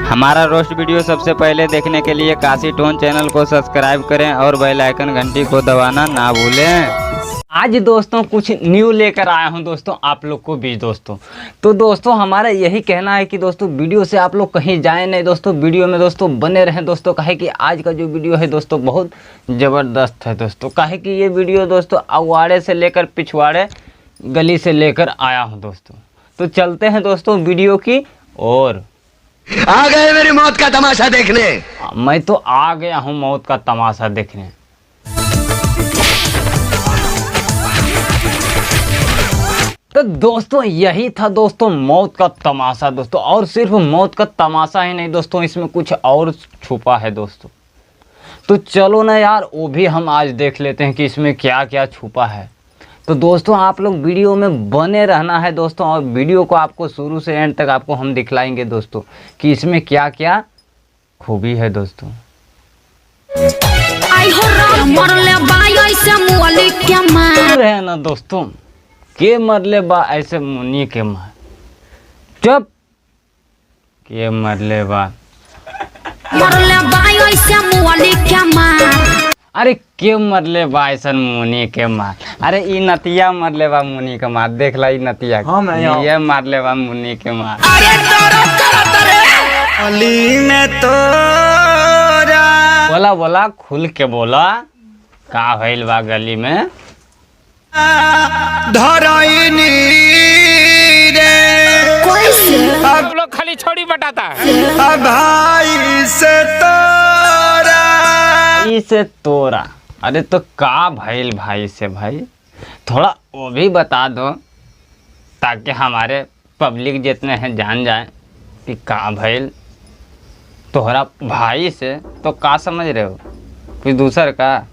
हमारा roast video सबसे पहले देखने के लिए काशी टोन चैनल को सब्सक्राइब करें और बेल आइकन घंटी को दबाना ना भूलें। आज दोस्तों कुछ न्यू लेकर आया हूं दोस्तों आप लोग को भी दोस्तों। तो दोस्तों हमारा यही कहना है कि दोस्तों वीडियो से आप लोग कहीं जाए नहीं दोस्तों, वीडियो में दोस्तों बने रहें दोस्तों। काहे कि आज का जो वीडियो है दोस्तों बहुत ज़बरदस्त है दोस्तों। काहे कि ये वीडियो दोस्तों अगवाड़े से लेकर पिछवाड़े गली से लेकर आया हूँ दोस्तों। तो चलते हैं दोस्तों वीडियो की और आ गए मेरी मौत का तमाशा देखने। मैं तो आ गया हूँ मौत का तमाशा देखने। तो दोस्तों यही था दोस्तों मौत का तमाशा दोस्तों। और सिर्फ मौत का तमाशा ही नहीं दोस्तों, इसमें कुछ और छुपा है दोस्तों। तो चलो ना यार वो भी हम आज देख लेते हैं कि इसमें क्या क्या छुपा है। तो दोस्तों आप लोग वीडियो में बने रहना है दोस्तों, और वीडियो को आपको शुरू से एंड तक आपको हम दिखलाएंगे दोस्तों कि इसमें क्या क्या खूबी है दोस्तों। रहे ना दोस्तों के मरले बा ऐसे मुनि के मार, जब के मरले बा अरे के मरले बा ऐसा मुनि के मार। अरे ई नतिया मरले बा मुनि के मार, देख ला ई नतिया ये मरले बा मुनि के मार। बोला बोला खुल के बोला का भइल बा गली में। आप लोग खाली छोड़ी बटाता भाई से तोरा। अरे तो का भइल भाई से भाई, थोड़ा वो भी बता दो ताकि हमारे पब्लिक जितने हैं जान जाए कि का भइल तोहरा भाई से। तो का समझ रहे हो कुछ दूसर का।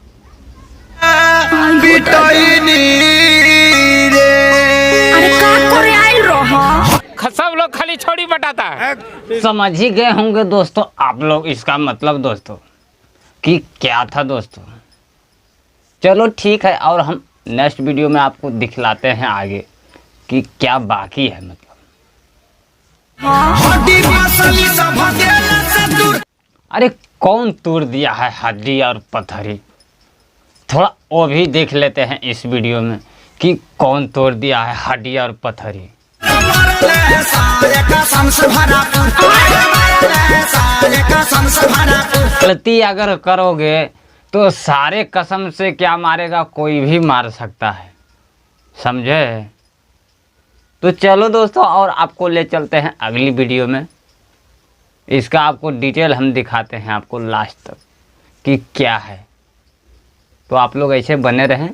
सब लोग खाली छोड़ी बटाता समझ ही गए होंगे दोस्तों आप लोग इसका मतलब दोस्तों कि क्या था दोस्तों। चलो ठीक है, और हम नेक्स्ट वीडियो में आपको दिखलाते हैं आगे कि क्या बाकी है मतलब। अरे कौन तोड़ दिया है हड्डी और पत्थरी, थोड़ा वो भी देख लेते हैं इस वीडियो में कि कौन तोड़ दिया है हड्डी और पत्थरी। गलती अगर करोगे तो सारे कसम से क्या मारेगा, कोई भी मार सकता है, समझे। तो चलो दोस्तों और आपको ले चलते हैं अगली वीडियो में। इसका आपको डिटेल हम दिखाते हैं आपको लास्ट तक कि क्या है। तो आप लोग ऐसे बने रहें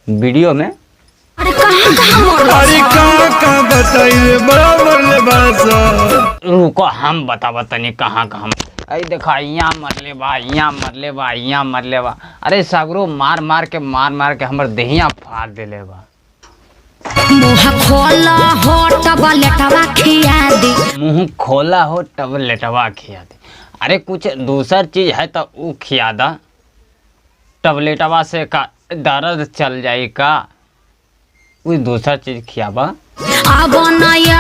वीडियो में। रुको हम बता तनी कहाँ कहाँ। अरे देखा यहाँ मरले बा, यहाँ मरले बा, यहाँ मरले बा। अरे सगरो मार मार के हमर देहिया फाड़ देले बा। मुँह खोला हो तब लेटवा खिया दे। अरे कुछ दूसर चीज है तो वो खिया दा, टबलेटवा से का दर्द चल जाए का। कोई दूसरा चीज खियाबा।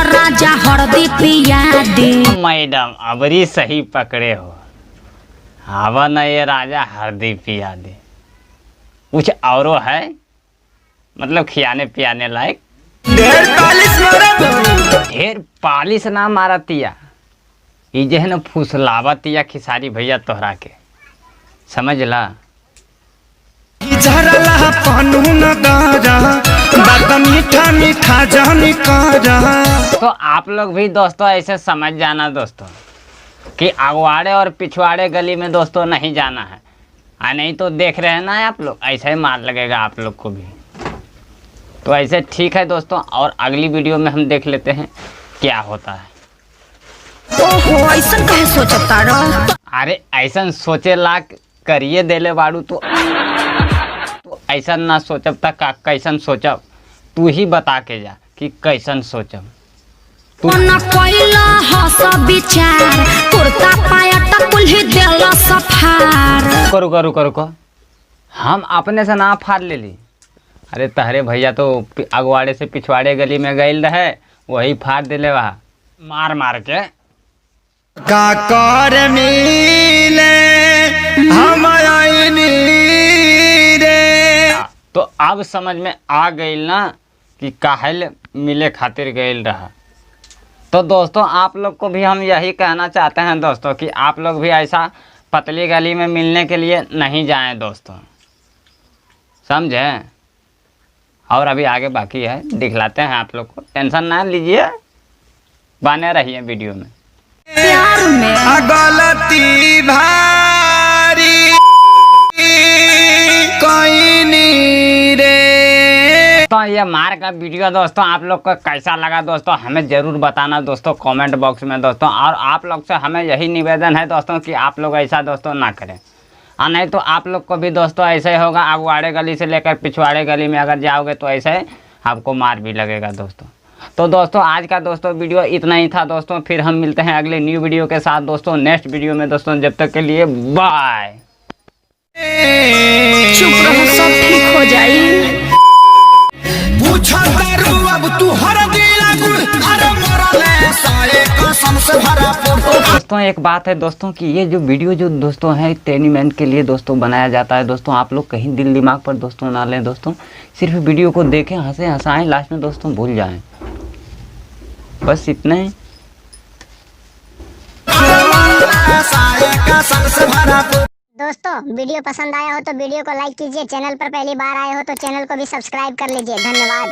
राजा हरदी पिया दे। मैडम अबरी सही पकड़े हो, आवा ना ये राजा हरदी पिया दे। कुछ औरो है मतलब खियाने पियाने लायक। ढेर पालिश ना मारतिया, ये जो है ना फुसलावतिया खिसारी भैया तोहरा के, समझ ला। मीठा मीठा तो आप लोग भी दोस्तों ऐसे समझ जाना दोस्तों कि अगवाड़े और पिछवाड़े गली में दोस्तों नहीं जाना है, नहीं तो देख रहे हैं ना आप लोग ऐसे ही मार लगेगा आप लोग को भी। तो ऐसे ठीक है दोस्तों, और अगली वीडियो में हम देख लेते हैं क्या होता है। ओहो ऐसा कहे सोचता रहो। अरे ऐसा सोचे ला करिए देले बाड़ू तो ऐसा ना सोचब तक कैसन सोचब, तू ही बता के जा कि कैसन सोचब। रुको हम अपने से ना फाड़ ले ली। अरे तहरे भैया तो अगवाड़े से पिछवाड़े गली में गई रहे, वही फाड़ दिले वहा मार मार के। का कर मिले हम आईनी रे। तो अब समझ में आ गई ना कि काहेल मिले खातिर गईल रहा। तो दोस्तों आप लोग को भी हम यही कहना चाहते हैं दोस्तों कि आप लोग भी ऐसा पतली गली में मिलने के लिए नहीं जाएं दोस्तों, समझे। और अभी आगे बाकी है, दिखलाते हैं आप लोग को, टेंशन ना लीजिए, बने रहिए वीडियो में। प्यार में गलती भारी कोई नहीं रे। तो ये मार का वीडियो दोस्तों आप लोग को कैसा लगा दोस्तों हमें ज़रूर बताना दोस्तों कमेंट बॉक्स में दोस्तों। और आप लोग से हमें यही निवेदन है दोस्तों कि आप लोग ऐसा दोस्तों ना करें, और नहीं तो आप लोग को भी दोस्तों ऐसे ही होगा। अगवाड़े गली से लेकर पिछवाड़े गली में अगर जाओगे तो ऐसे आपको मार भी लगेगा दोस्तों। तो दोस्तों आज का दोस्तों वीडियो इतना ही था दोस्तों। फिर हम मिलते हैं अगले न्यू वीडियो के साथ दोस्तों, नेक्स्ट वीडियो में दोस्तों। जब तक के लिए बाय। चुप रहो, सब ठीक हो जाई। पूछा करू अब तू हर दिला गुड़ हर मरले साए कसम से भरा पुर। दोस्तों एक बात है दोस्तों कि ये जो वीडियो जो दोस्तों है टेनिमेंट के लिए दोस्तों बनाया जाता है दोस्तों। आप लोग कहीं दिल दिमाग पर दोस्तों ना लें दोस्तों, सिर्फ वीडियो को देखें, हंसे हंसाएं, लास्ट में दोस्तों भूल जाएं, बस इतना ही। दोस्तों वीडियो पसंद आया हो तो वीडियो को लाइक कीजिए, चैनल पर पहली बार आए हो तो चैनल को भी सब्सक्राइब कर लीजिए। धन्यवाद।